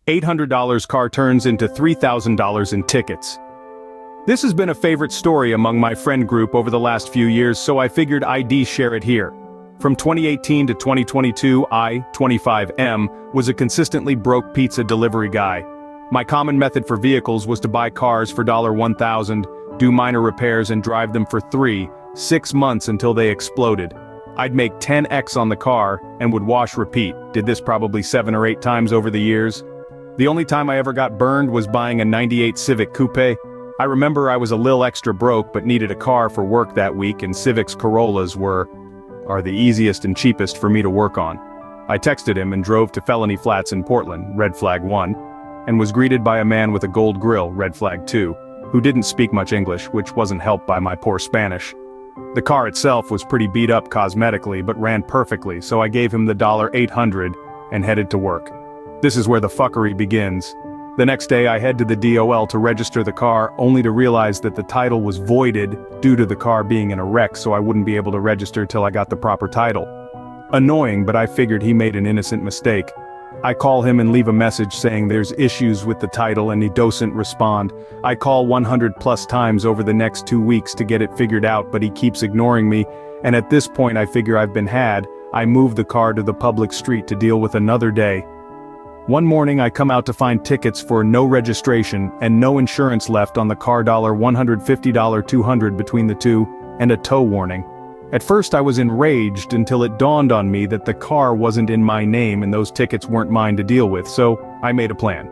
$800 car turns into $3,000 in tickets. This has been a favorite story among my friend group over the last few years, so I figured I'd share it here. From 2018 to 2022, I, 25M, was a consistently broke pizza delivery guy. My common method for vehicles was to buy cars for $1,000, do minor repairs and drive them for 3-6 months until they exploded. I'd make 10x on the car and would wash repeat. Did this probably 7 or 8 times over the years. The only time I ever got burned was buying a '98 Civic Coupe. I remember I was a little extra broke but needed a car for work that week, and Civic's Corollas are the easiest and cheapest for me to work on. I texted him and drove to Felony Flats in Portland, red flag 1, and was greeted by a man with a gold grill, red flag 2, who didn't speak much English, which wasn't helped by my poor Spanish. The car itself was pretty beat up cosmetically but ran perfectly, so I gave him the $800 and headed to work. This is where the fuckery begins. The next day I head to the DOL to register the car, only to realize that the title was voided due to the car being in a wreck, so I wouldn't be able to register till I got the proper title. Annoying, but I figured he made an innocent mistake. I call him and leave a message saying there's issues with the title and he doesn't respond. I call 100+ times over the next 2 weeks to get it figured out, but he keeps ignoring me, and at this point I figure I've been had. I move the car to the public street to deal with another day. One morning I come out to find tickets for no registration and no insurance left on the car, $150, $200 between the two, and a tow warning. At first I was enraged until it dawned on me that the car wasn't in my name and those tickets weren't mine to deal with, so I made a plan.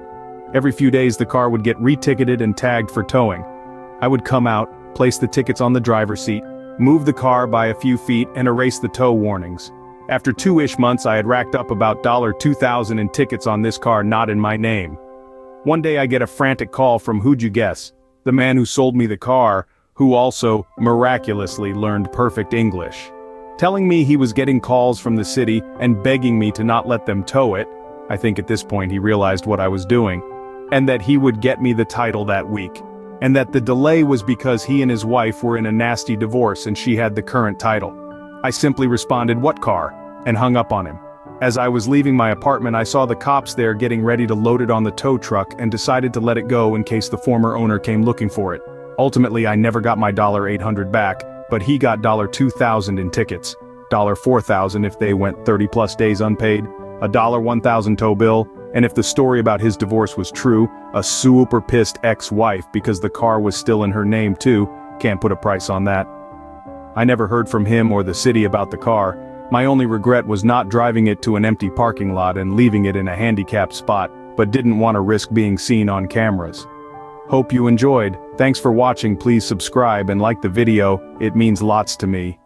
Every few days the car would get reticketed and tagged for towing. I would come out, place the tickets on the driver's seat, move the car by a few feet and erase the tow warnings. After 2-ish months I had racked up about $2,000 in tickets on this car not in my name. One day I get a frantic call from, who'd you guess? The man who sold me the car, who also miraculously learned perfect English. Telling me he was getting calls from the city and begging me to not let them tow it. I think at this point he realized what I was doing, and that he would get me the title that week, and that the delay was because he and his wife were in a nasty divorce and she had the current title. I simply responded, "What car?" and hung up on him. As I was leaving my apartment I saw the cops there getting ready to load it on the tow truck and decided to let it go in case the former owner came looking for it. Ultimately I never got my $800 back, but he got $2,000 in tickets, $4,000 if they went 30+ days unpaid, a $1,000 tow bill, and if the story about his divorce was true, a super pissed ex-wife because the car was still in her name too. Can't put a price on that. I never heard from him or the city about the car. My only regret was not driving it to an empty parking lot and leaving it in a handicapped spot, but didn't want to risk being seen on cameras. Hope you enjoyed. Thanks for watching. Please subscribe and like the video, it means lots to me.